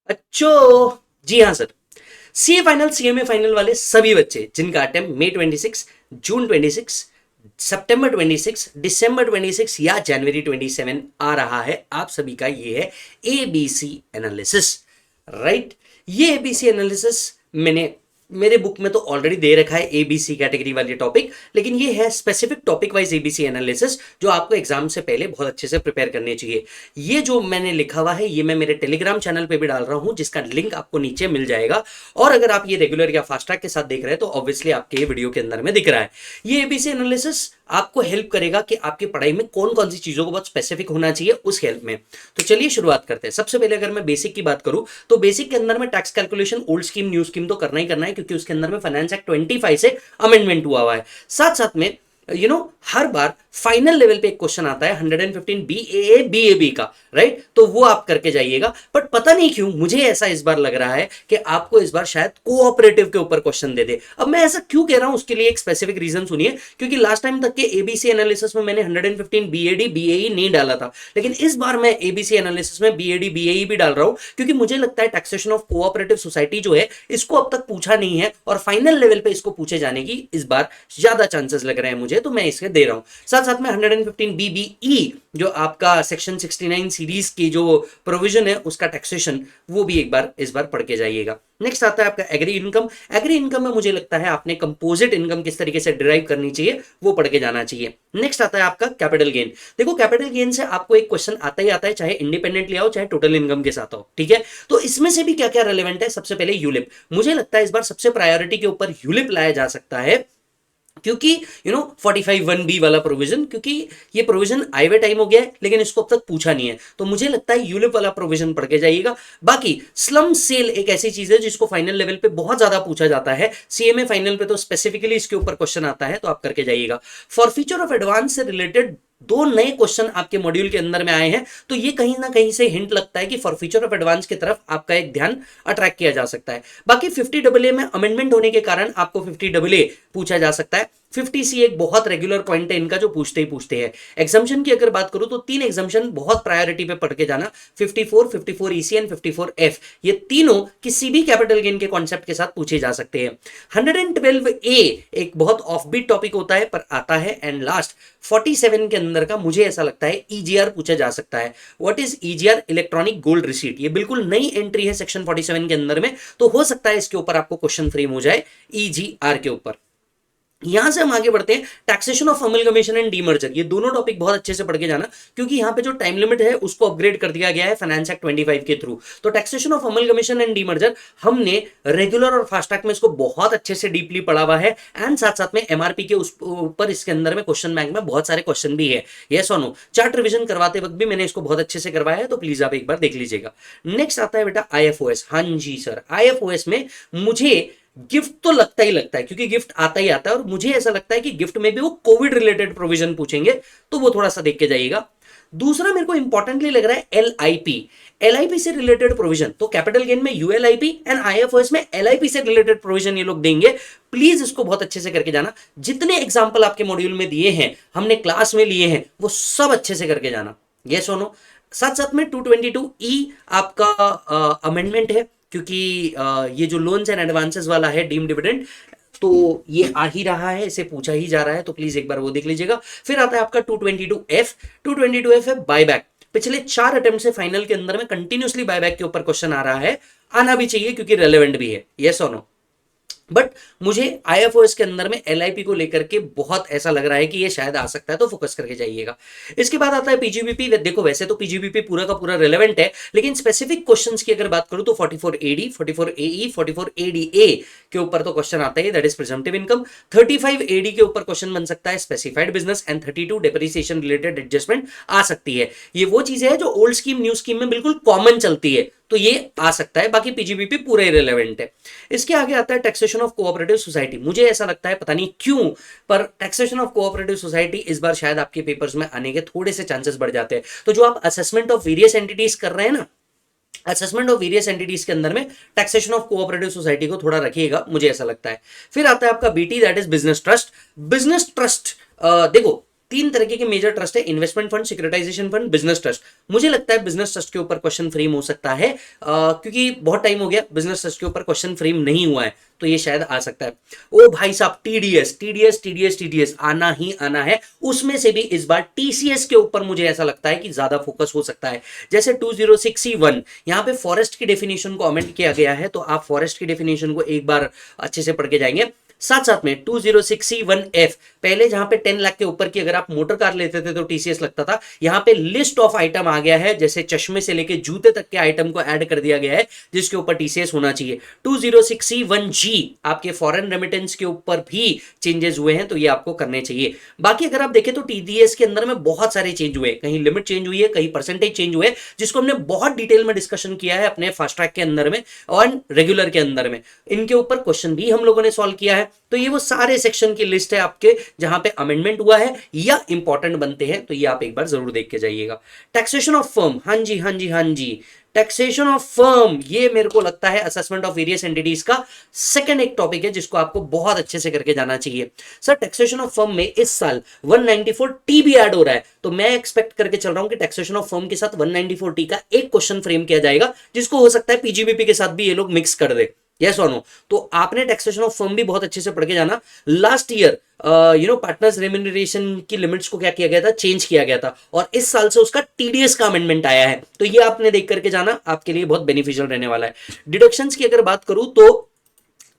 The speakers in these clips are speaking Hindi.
अच्छो, जी हाँ sir. CA final, CMA final वाले सभी बच्चे जिनका अटेम्प्ट मई 26, जून 26, सितंबर 26, दिसंबर 26 या जनवरी 27 आ रहा है, आप सभी का ये है एबीसी एनालिसिस, राइट। ये एबीसी एनालिसिस मैंने मेरे बुक में तो ऑलरेडी दे रखा है एबीसी कैटेगरी वाली टॉपिक, लेकिन ये है specific topic wise ABC analysis जो आपको एग्जाम से पहले बहुत अच्छे से प्रिपेयर करनी चाहिए। ये जो मैंने लिखा हुआ है ये मैं मेरे टेलीग्राम चैनल पे भी डाल रहा हूं, जिसका लिंक आपको नीचे मिल जाएगा। और अगर आप ये रेगुलर या फास्ट ट्रैक के साथ देख रहे हैं तो ऑब्वियसली आपके ये वीडियो के अंदर में दिख रहा है। ये एबीसी एनालिसिस आपको हेल्प करेगा कि आपकी पढ़ाई में कौन कौन सी चीजों को बहुत स्पेसिफिक होना चाहिए उस हेल्प में। तो चलिए शुरुआत करते हैं। सबसे पहले अगर मैं बेसिक की बात करूं तो बेसिक के अंदर में tax calculation old scheme new scheme तो करना ही करना है, क्योंकि उसके अंदर में फाइनेंस एक्ट 25 से अमेंडमेंट हुआ है। साथ साथ में हर बार फाइनल लेवल पे एक क्वेश्चन आता है 115 BAA BAB का, राइट। तो वो आप करके जाइएगा। बट पता नहीं क्यों मुझे ऐसा इस बार लग रहा है कि आपको इस बार शायद कोऑपरेटिव के ऊपर क्वेश्चन दे दे। अब मैं ऐसा क्यों कह रहा हूं उसके लिए एक स्पेसिफिक रीजन सुनिए। क्योंकि लास्ट टाइम तक के एबीसी एनालिसिस में मैंने 115 BAD BAE नहीं डाला था, लेकिन इस बार मैं एबीसी एनालिसिस में BAD BAE भी डाल रहा हूं, क्योंकि मुझे लगता है टैक्सेशन ऑफ कोऑपरेटिव सोसाइटी जो है इसको अब तक पूछा नहीं है और फाइनल लेवल पे इसको पूछे जाने की इस बार ज्यादा चांसेस लग रहे हैं मुझे, तो मैं इसके दे रहा हूं। साथ साथ में 115 BBE जो आपका सेक्शन 69 सीरीज की जो प्रोविजन है उसका टैक्सेशन, वो भी एक बार इस बार पढ़ के जाइएगा। नेक्स्ट आता है आपका एग्री इनकम। एग्री इनकम में मुझे लगता है आपने कंपोजिट इनकम किस तरीके से डिराइव करनी चाहिए वो पढ़ के जाना चाहिए। नेक्स्ट आता है आपका कैपिटल गेन। देखो कैपिटल गेन से आपको एक क्वेश्चन आता ही आता है, चाहे इंडिपेंडेंटली आओ चाहे टोटल इनकम के साथ आओ, ठीक है। तो इसमें से भी क्या क्या रेलेवेंट है, सबसे पहले यूलिप। मुझे लगता है इस बार सबसे प्रायोरिटी के ऊपर यूलिप लाया जा सकता है, क्योंकि 45(1)(b) वाला प्रोविजन, क्योंकि ये प्रोविजन आए हुए टाइम हो गया है लेकिन इसको अब तक पूछा नहीं है, तो मुझे लगता है यूलिप वाला प्रोविजन पढ़ के जाइएगा। बाकी स्लम सेल एक ऐसी चीज है जिसको फाइनल लेवल पे बहुत ज्यादा पूछा जाता है, सीएमए फाइनल पे तो स्पेसिफिकली इसके ऊपर क्वेश्चन आता है, तो आप करके जाइएगा। फॉर फ्यूचर ऑफ एडवांस से रिलेटेड दो नए क्वेश्चन आपके मॉड्यूल के अंदर में आए हैं, तो ये कहीं ना कहीं से हिंट लगता है कि फॉर फ्यूचर ऑफ एडवांस की तरफ आपका एक ध्यान अट्रैक्ट किया जा सकता है। बाकी 50AA में अमेंडमेंट होने के कारण आपको 50AA पूछा जा सकता है। 50C एक बहुत रेगुलर पॉइंट है इनका जो पूछते ही पूछते हैं। एग्जाम्शन की अगर बात करूं तो 3 एग्जाम्शन बहुत प्रायोरिटी पे पढ़ के जाना, 54, 54EC एंड 54F। ये तीनों किसी भी कैपिटल गेन के कॉन्सेप्ट के साथ पूछे जा सकते हैं। 112A एक बहुत ऑफबीट टॉपिक होता है पर आता है। एंड लास्ट 47 के अंदर का मुझे ऐसा लगता है ईजीआर पूछा जा सकता है। What is EGR? Electronic gold receipt. ये बिल्कुल नई एंट्री है सेक्शन 47 के अंदर में, तो हो सकता है इसके ऊपर आपको क्वेश्चन फ्रेम हो जाए ईजीआर के ऊपर। यहां से हम आगे बढ़ते हैं, taxation of amalgamation and demerger. ये दोनों टॉपिक बहुत अच्छे से पढ़ के जाना, क्योंकि यहां पे जो टाइम लिमिट है उसको अपग्रेड कर दिया गया है फाइनेंस एक्ट 25 के थ्रू। तो taxation of amalgamation and demerger हमने रेगुलर और फास्ट ट्रैक में इसको बहुत अच्छे से डीपली पढ़ा हुआ है। एंड साथ साथ में एमआरपी के ऊपर इसके अंदर में क्वेश्चन बैंक में बहुत सारे क्वेश्चन भी है। यस और नो, चार्ट रिविजन करवाते वक्त भी मैंने इसको बहुत अच्छे से करवाया है, तो प्लीज आप एक बार देख लीजिएगा। नेक्स्ट आता है बेटा आईएफओएस। हाँ जी सर, आईएफओएस में मुझे गिफ्ट तो लगता ही लगता है, क्योंकि गिफ्ट आता ही आता है, और मुझे ऐसा लगता है कि गिफ्ट में भी वो कोविड रिलेटेड प्रोविजन पूछेंगे, तो वो थोड़ा सा देख के जाइएगा। दूसरा मेरे को इंपॉर्टेंटली लग रहा है एलआईपी। एलआईपी से रिलेटेड प्रोविजन तो कैपिटल गेन में यूएलआईपी एंड आईएफओएस में एलआईपी से रिलेटेड प्रोविजन ये लोग देंगे। प्लीज इसको बहुत अच्छे से करके जाना। जितने एग्जाम्पल आपके मॉड्यूल में दिए हैं, हमने क्लास में लिए हैं, वो सब अच्छे से करके जाना। ये सुनो, साथ साथ में 222E आपका अमेंडमेंट है, क्योंकि ये जो लोन्स एंड एडवांसेस वाला है डीम डिविडेंड, तो ये आ ही रहा है, इसे पूछा ही जा रहा है, तो प्लीज एक बार वो देख लीजिएगा। फिर आता है आपका 222F। 222F है बायबैक। पिछले 4 अटेम्प्ट से फाइनल के अंदर में कंटिन्यूसली बायबैक के ऊपर क्वेश्चन आ रहा है, आना भी चाहिए क्योंकि रेलेवेंट भी है। यस और नो? बट मुझे आईएफओएस के अंदर में एलआईपी को लेकर के बहुत ऐसा लग रहा है कि ये शायद आ सकता है, तो फोकस करके जाइएगा। इसके बाद आता है पीजीबीपी। देखो वैसे तो पीजीबीपी पूरा का पूरा रिलेवेंट है, लेकिन स्पेसिफिक क्वेश्चंस की अगर बात करूं तो 44AD, 44AE, 44ADA के ऊपर तो क्वेश्चन आता है, that is presumptive income. 35AD के ऊपर क्वेश्चन बन सकता है specified business, and 32 depreciation related adjustment आ सकती है। ये वो चीजें है जो ओल्ड स्कीम न्यू स्कीम में बिल्कुल कॉमन चलती है, तो ये आ सकता है। बाकी पीजीबीपी पूरा इरेलेवेंट है। इसके आगे आता है टैक्सेशन ऑफ कोऑपरेटिव सोसाइटी। मुझे ऐसा लगता है, पता नहीं क्यों, पर टैक्सेशन ऑफ कोऑपरेटिव सोसाइटी इस बार शायद आपके पेपर्स में आने के थोड़े से चांसेस बढ़ जाते हैं। तो जो आप असेसमेंट ऑफ वेरियस एंटिटीज कर रहे हैं ना, असेसमेंट ऑफ वेरियस एंटिटीज के अंदर में टैक्सेशन ऑफ कोऑपरेटिव सोसाइटी को थोड़ा रखिएगा, मुझे ऐसा लगता है। फिर आता है आपका BT, that is business trust. Business trust देखो तीन तरीके के मेजर ट्रस्ट है, investment fund, securitisation fund, business trust. मुझे लगता है बिजनेस ट्रस्ट के ऊपर क्वेश्चन फ्रेम हो सकता है, क्योंकि बहुत टाइम हो गया बिजनेस ट्रस्ट के ऊपर क्वेश्चन फ्रेम नहीं हुआ है, तो ये शायद आ सकता है। ओ भाई साहब, टीडीएस टीडीएस टीडीएस टीडीएस आना ही आना है, उसमें से भी इस बार टीसीएस के ऊपर मुझे ऐसा लगता है कि ज्यादा फोकस हो सकता है। जैसे 206C1 यहाँ पे फॉरेस्ट की डेफिनेशन को अमेंड किया गया है, तो आप फॉरेस्ट की डेफिनेशन को एक बार अच्छे से पढ़ के जाएंगे। साथ साथ में 206C1F, पहले जहां पे 10 लाख के ऊपर की अगर आप मोटर कार लेते थे तो टीसीएस लगता था, यहां पे लिस्ट ऑफ आइटम आ गया है, जैसे चश्मे से लेके जूते तक के आइटम को ऐड कर दिया गया है जिसके ऊपर टीसीएस होना चाहिए। 206C1G आपके फॉरेन रेमिटेंस के ऊपर भी चेंजेस हुए हैं, तो ये आपको करने चाहिए। बाकी अगर आप देखें तो टीडीएस के अंदर में बहुत सारे चेंज हुए, कहीं लिमिट चेंज हुई है, कहीं परसेंटेज चेंज हुए, जिसको हमने बहुत डिटेल में डिस्कशन किया है अपने फास्ट ट्रैक के अंदर में और रेगुलर के अंदर में। इनके ऊपर क्वेश्चन भी हम लोगों ने सॉल्व किया है। तो ये वो सारे सेक्शन की लिस्ट है आपके जहां पे अमेंडमेंट हुआ है या इंपॉर्टेंट बनते हैं, तो ये आप एक बार जरूर देख के जाइएगा। टैक्सेशन ऑफ फर्म, हाँ जी हाँ जी हाँ जी, टैक्सेशन ऑफ फर्म, ये मेरे को लगता है असेसमेंट ऑफ वेरियस एंटिटीज का सेकंड एक टॉपिक है जिसको आपको बहुत अच्छे से करके जाना चाहिए। सर टैक्सेशन ऑफ फर्म में इस साल 194T भी ऐड हो रहा है, तो मैं एक्सपेक्ट करके चल रहा हूं कि टैक्सेशन ऑफ फर्म के साथ 194T का एक क्वेश्चन फ्रेम किया जाएगा, जिसको हो सकता है पीजीबीपी के साथ भी ये लोग मिक्स कर दे। यस और नो? तो आपने टैक्सेशन ऑफ फर्म भी बहुत अच्छे से पढ़ के जाना। लास्ट ईयर पार्टनर्स रेम्यूनरेशन की लिमिट्स को क्या किया गया था, चेंज किया गया था, और इस साल से उसका टीडीएस का अमेंडमेंट आया है, तो ये आपने देख करके जाना, आपके लिए बहुत बेनिफिशियल रहने वाला है। डिडक्शंस की अगर बात करूं तो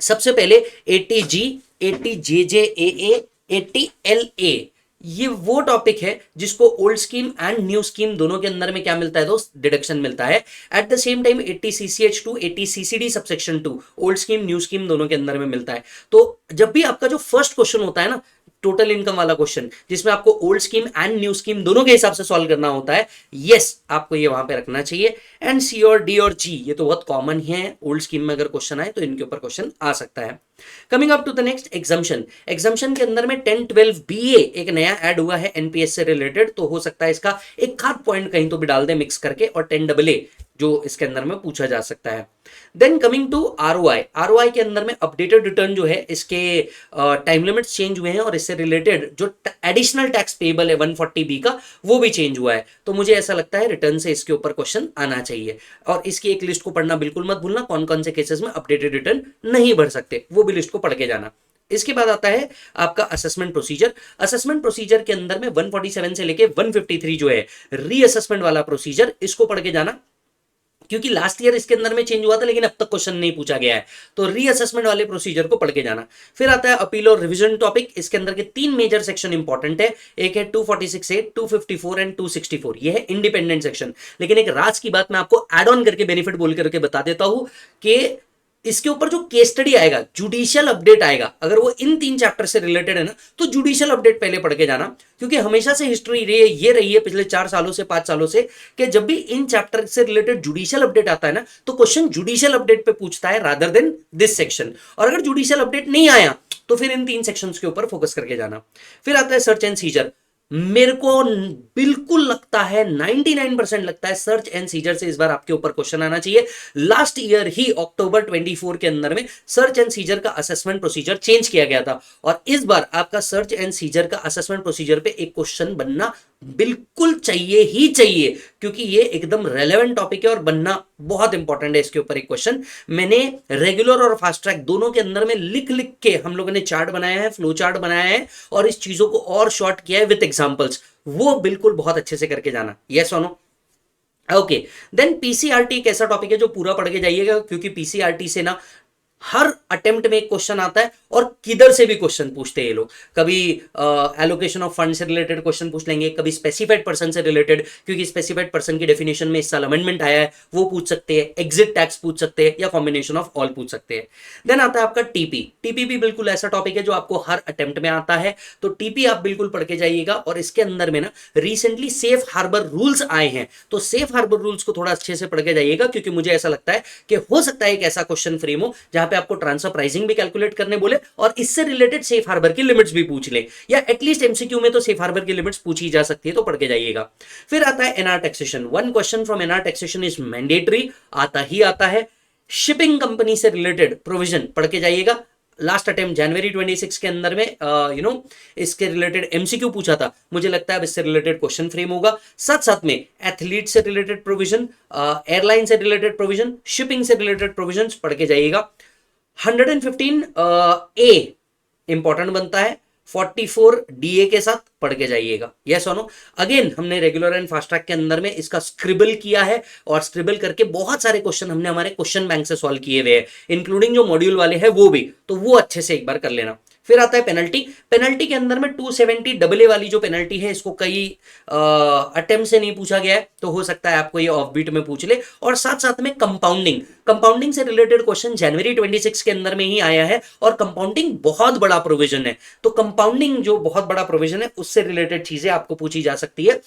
सबसे पहले 80G, 80JJAA, 80LA, ये वो टॉपिक है जिसको old scheme and new scheme दोनों के अंदर में क्या मिलता है दोस्त, डिडक्शन मिलता है। At the same time 80CCH2, 80CCD subsection 2 old scheme new scheme दोनों के अंदर में मिलता है। तो जब भी आपका जो फर्स्ट क्वेश्चन होता है ना, टोटल इनकम वाला क्वेश्चन, जिसमें आपको old scheme and new scheme दोनों के हिसाब से सॉल्व करना होता है, यस आपको ये वहां पे रखना चाहिए। एंड सी और डी और जी ये तो बहुत कॉमन ही है, ओल्ड स्कीम में अगर क्वेश्चन आए तो इनके ऊपर क्वेश्चन आ सकता है। Coming up to the next, exemption. Exemption के अंदर में 10-12 BA एक नया ऐड हुआ है एनपीएस से रिलेटेड, तो हो सकता है इसका एक आध पॉइंट कहीं तो भी डाल दे मिक्स करके, और 10AA जो इसके अंदर में पूछा जा सकता है। Then coming to ROI, ROI के अंदर में अपडेटेड रिटर्न जो है, इसके टाइम लिमिट्स चेंज हुए हैं और इससे रिलेटेड जो एडिशनल टैक्स पेबल है 140B का, वो भी चेंज हुआ है। तो मुझे ऐसा लगता है रिटर्न से इसके ऊपर क्वेश्चन आना चाहिए, और इसकी एक लिस्ट को पढ़ना बिल्कुल मत भूलना, कौन कौन से केसेस में अपडेटेड रिटर्न नहीं भर सकते, वो भी लिस्ट को पढ़ के जाना। इसके बाद आता है आपका असेसमेंट प्रोसीजर। असेसमेंट प्रोसीजर के अंदर में 147 से लेके 153 जो है रीअसेसमेंट वाला प्रोसीजर, इसको पढ़ के जाना, क्योंकि लास्ट ईयर इसके अंदर में चेंज हुआ था लेकिन अब तक क्वेश्चन नहीं पूछा गया है, तो रीअसेसमेंट वाले प्रोसीजर को पढ़ के जाना। फिर आता है अपील और रिवीजन टॉपिक, इसके अंदर के तीन मेजर सेक्शन इंपॉर्टेंट है, एक है 246A, 254 एंड 264, ये है इंडिपेंडेंट सेक्शन। लेकिन एक राज की बात मैं आपको एड ऑन करके बेनिफिट बोल करके बता देता हूं कि इसके ऊपर जो केस स्टडी आएगा, जुडिशियल अपडेट आएगा, अगर वो इन तीन चैप्टर से रिलेटेड है ना, तो जुडिशियल अपडेट पहले पढ़ के जाना, क्योंकि हमेशा से हिस्ट्री ये रही है पिछले 4 सालों से 5 सालों से कि जब भी इन चैप्टर से रिलेटेड जुडिशियल अपडेट आता है ना, तो क्वेश्चन जुडिशियल अपडेट पे पूछता है रादर देन दिस सेक्शन, और अगर जुडिशियल अपडेट नहीं आया तो फिर इन तीन सेक्शंस के ऊपर फोकस करके जाना। फिर आता है सर्च एंड सीजर। मेरे को बिल्कुल लगता है 99% लगता है सर्च एंड सीजर से इस बार आपके ऊपर क्वेश्चन आना चाहिए। लास्ट ईयर ही अक्टूबर 24 के अंदर में सर्च एंड सीजर का असेसमेंट प्रोसीजर चेंज किया गया था, और इस बार आपका सर्च एंड सीजर का असेसमेंट प्रोसीजर पे एक क्वेश्चन बनना बिल्कुल चाहिए ही चाहिए, क्योंकि ये एकदम रेलेवेंट टॉपिक है और बनना बहुत इंपॉर्टेंट है। इसके ऊपर एक क्वेश्चन मैंने रेगुलर और फास्ट ट्रैक दोनों के अंदर में लिख लिख के हम लोगों ने चार्ट बनाया है, फ्लो चार्ट बनाया है, और इस चीजों को और शॉर्ट किया है विद एग्जांपल्स, वो बिल्कुल बहुत अच्छे से करके जाना। यस और नो? ओके, देन पीसीआरटी एक ऐसा टॉपिक है जो पूरा पढ़ के जाइएगा, क्योंकि पीसीआरटी से ना हर अटेम्प्ट में एक क्वेश्चन आता है, और किधर से भी क्वेश्चन पूछते हैं ये लोग। कभी एलोकेशन ऑफ फंड से रिलेटेड क्वेश्चन पूछ लेंगे, कभी स्पेसिफाइड पर्सन से रिलेटेड, क्योंकि स्पेसिफाइड पर्सन की डेफिनेशन में इस साल अमेंडमेंट आया है, वो पूछ सकते हैं, एग्जिट टैक्स पूछ सकते हैं, या कॉम्बिनेशन ऑफ ऑल पूछ सकते हैं। देन आता है आपका टीपी। टीपी भी बिल्कुल ऐसा टॉपिक है जो आपको हर अटेम्प्ट में आता है, तो टीपी आप बिल्कुल पढ़ के जाइएगा। और इसके अंदर में ना रिसेंटली सेफ हार्बर रूल्स आए हैं, तो सेफ हार्बर रूल्स को थोड़ा अच्छे से पढ़ के जाइएगा, क्योंकि मुझे ऐसा लगता है कि हो सकता है एक ऐसा क्वेश्चन फ्रेम हो जहां पे आपको ट्रांसफर प्राइसिंग भी कैलकुलेट करने बोले, और इससे रिलेटेड सेफ हार्बर की लिमिट्स भी पूछ ले, या एटलीस्ट एमसीक्यू में तो सेफ हार्बर की लिमिट्स पूछी जा सकती है, तो पढ़ के जाइएगा। फिर आता है NR taxation. One question from NR taxation is mandatory, आता ही आता है। शिपिंग कंपनी से रिलेटेड प्रोविजन पढ़ के जाइएगा, लास्ट अटेम्प्ट जनवरी 26 के अंदर में इसके रिलेटेड एमसीक्यू पूछा था, मुझे लगता है अब इससे रिलेटेड क्वेश्चन फ्रेम होगा। साथ साथ में एथलीट से रिलेटेड प्रोविजन, एयरलाइन से रिलेटेड प्रोविजन, शिपिंग से रिलेटेड प्रोविजन पढ़ के जाइएगा। 115 ए इंपॉर्टेंट बनता है, 44 डीए के साथ पढ़ के जाइएगा। यस और नो। अगेन हमने रेगुलर एंड फास्ट ट्रैक के अंदर में इसका स्क्रिबल किया है और स्क्रिबल करके बहुत सारे क्वेश्चन हमने हमारे क्वेश्चन बैंक से सॉल्व किए हुए हैं, इंक्लूडिंग जो मॉड्यूल वाले हैं वो भी, तो वो अच्छे से एक बार कर लेना। फिर आता है पेनल्टी। पेनल्टी के अंदर में 270 डबल ए वाली जो पेनल्टी है, इसको कई अटेम्प्ट से नहीं पूछा गया है, तो हो सकता है आपको ये ऑफ बीट में पूछ ले। और साथ साथ में कंपाउंडिंग, कंपाउंडिंग से रिलेटेड क्वेश्चन जनवरी 26 के अंदर में ही आया है, और कंपाउंडिंग बहुत बड़ा प्रोविजन है, तो कंपाउंडिंग जो बहुत बड़ा प्रोविजन है उससे रिलेटेड चीजें आपको पूछी जा सकती है,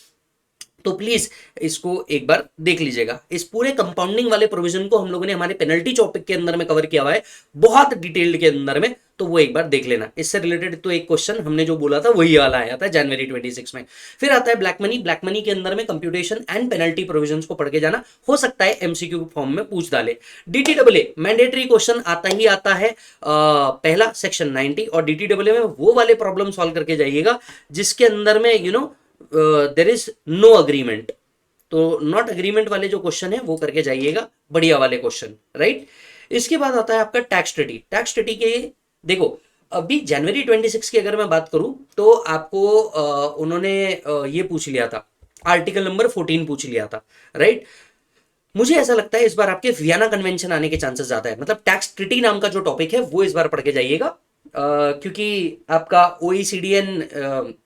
तो प्लीज इसको एक बार देख लीजिएगा। इस पूरे कंपाउंडिंग वाले प्रोविजन को हम लोगों ने हमारे पेनल्टी टॉपिक के अंदर में कवर किया हुआ है बहुत डिटेल्ड के अंदर में, तो वो एक बार देख लेना। इससे रिलेटेड तो एक क्वेश्चन हमने जो बोला था वही वाला आया था जनवरी 26 में। फिर आता है ब्लैक मनी। ब्लैक मनी के अंदर में कंप्यूटेशन एंड पेनल्टी प्रोविजंस को पढ़ के जाना, हो सकता है एमसीक्यू फॉर्म में पूछ डाले। डीटीडब्ल्यूए मैंडेटरी क्वेश्चन आता ही आता है, पहला सेक्शन 90, और डीटीडब्ल्यूए में वो वाले प्रॉब्लम सॉल्व करके जाइएगा जिसके अंदर में देयर इज नो अग्रीमेंट, तो नॉट अग्रीमेंट वाले जो क्वेश्चन है वो करके जाइएगा, बढ़िया वाले क्वेश्चन, राइट। इसके बाद आता है आपका टैक्स ट्रिटी। टैक्स ट्रिटी के देखो अभी जनवरी 26 की अगर मैं बात करूं तो आपको उन्होंने ये पूछ लिया था, आर्टिकल नंबर 14 पूछ लिया था, राइट। मुझे ऐसा लगता है इस बार आपके वियना कन्वेंशन आने के चांसेस ज्यादा है, मतलब टैक्स ट्रिटी नाम का जो टॉपिक है वो इस बार पढ़ के जाइएगा, क्योंकि आपका ओईसीडीएन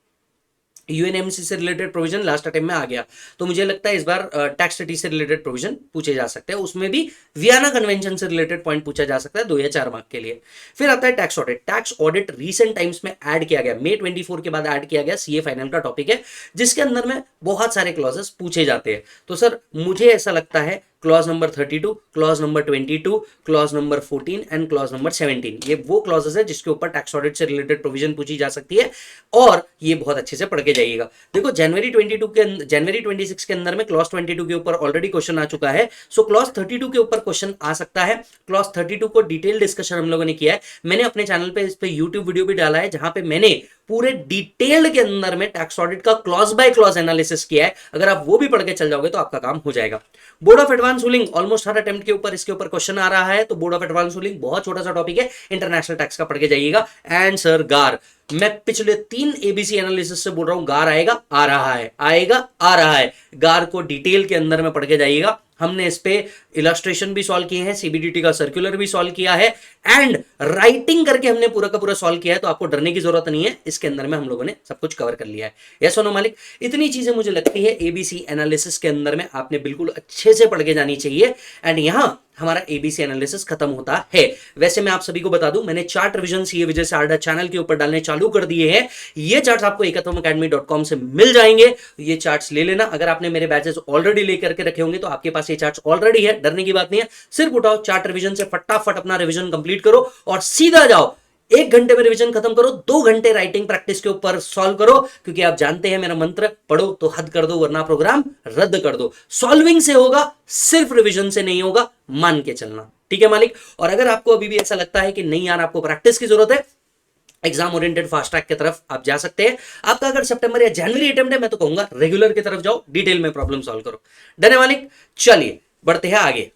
यूएनएमसी से रिलेटेड प्रोविजन लास्ट अटेम्प्ट में आ गया, तो मुझे लगता है इस बार टैक्स ट्रिटी से रिलेटेड प्रोविजन पूछे जा सकते हैं, उसमें भी वियना कन्वेंशन से रिलेटेड पॉइंट पूछा जा सकता है 2 या 4 मार्क के लिए। फिर आता है tax audit. Tax audit recent times में ऐड किया गया, मई 24 के बाद ऐड किया गया, सीए फाइनल का टॉपिक है, जिसके अंदर में बहुत सारे क्लॉजेस पूछे जाते हैं। तो सर मुझे ऐसा लगता है clause number 32, clause number 22, clause number 14 and clause number 17, ये वो क्लॉजेस है जिसके ऊपर टैक्स ऑडिट से रिलेटेड प्रोविजन पूछी जा सकती है, और ये बहुत अच्छे से पढ़ के जाइएगा। देखो जनवरी 26 के अंदर में क्लॉज 22 के ऊपर ऑलरेडी क्वेश्चन आ चुका है, सो क्लॉज 32 के ऊपर क्वेश्चन आ सकता है। क्लॉज 32 को डिटेल डिस्कशन हम लोगों ने किया है, मैंने अपने चैनल पे इस पे यूट्यूब वीडियो भी डाला है जहां पे मैंने पूरे डिटेल्ड के अंदर में टैक्स ऑडिट का क्लॉज बाय क्लॉज एनालिसिस किया है, अगर आप वो भी पढ़ के चल जाओगे तो आपका काम हो जाएगा। Board of advance ruling almost her attempt के ऊपर इसके ऊपर क्वेश्चन आ रहा है, तो बोर्ड ऑफ एडवांस रूलिंग बहुत छोटा सा टॉपिक है, इंटरनेशनल टैक्स का पढ़ के जाइएगा। एंड सर गार, मैं पिछले 3 एबीसी एनालिसिस से बोल रहा हूं, गार आएगा, आ रहा है, आएगा, आ रहा है। गार को डिटेल के अंदर में पढ़ के जाइएगा, हमने इस पे इलस्ट्रेशन भी सॉल्व किए हैं, सीबीडीटी का सर्कुलर भी सॉल्व किया है, एंड राइटिंग करके हमने पूरा का पूरा सॉल्व किया है, तो आपको डरने की जरूरत नहीं है, इसके अंदर में हम लोगों ने सब कुछ कवर कर लिया है। यस और नो मालिक, इतनी चीजें मुझे लगती है एबीसी एनालिसिस के अंदर में आपने बिल्कुल अच्छे से पढ़ के जानी चाहिए, एंड यहां हमारा एबीसी एनालिसिस खत्म होता है। वैसे मैं आप सभी को बता दूं, मैंने चार्ट रिवीजन सीए विजय सारडा चैनल के ऊपर डालने चालू कर दिए हैं। ये चार्ट्स आपको ekathamacademy.com से मिल जाएंगे, ये चार्ट्स ले लेना। अगर आपने मेरे बैचेस ऑलरेडी लेकर के रखे होंगे तो आपके पास ये चार्ट्स ऑलरेडी है, डरने की बात नहीं है। सिर्फ उठाओ चार्ट रिवीजन से फटाफट अपना रिवीजन कंप्लीट करो और सीधा जाओ 1 घंटे में रिवीजन खत्म करो, 2 घंटे राइटिंग प्रैक्टिस के ऊपर सॉल्व करो, क्योंकि आप जानते हैं मेरा मंत्र, पढ़ो तो हद कर दो वरना प्रोग्राम रद्द कर दो। सॉल्विंग से होगा, सिर्फ रिवीजन से नहीं होगा, मान के चलना, ठीक है मालिक। और अगर आपको अभी भी ऐसा लगता है कि नहीं यार आपको प्रैक्टिस की जरूरत है, एग्जाम ओरिएंटेड फास्ट ट्रैक की तरफ आप जा सकते हैं। आपका अगर सितंबर या जनवरी अटेम्प्ट है, मैं तो कहूंगा रेगुलर की तरफ जाओ, डिटेल में प्रॉब्लम सॉल्व करो। डन है मालिक, चलिए बढ़ते हैं आगे।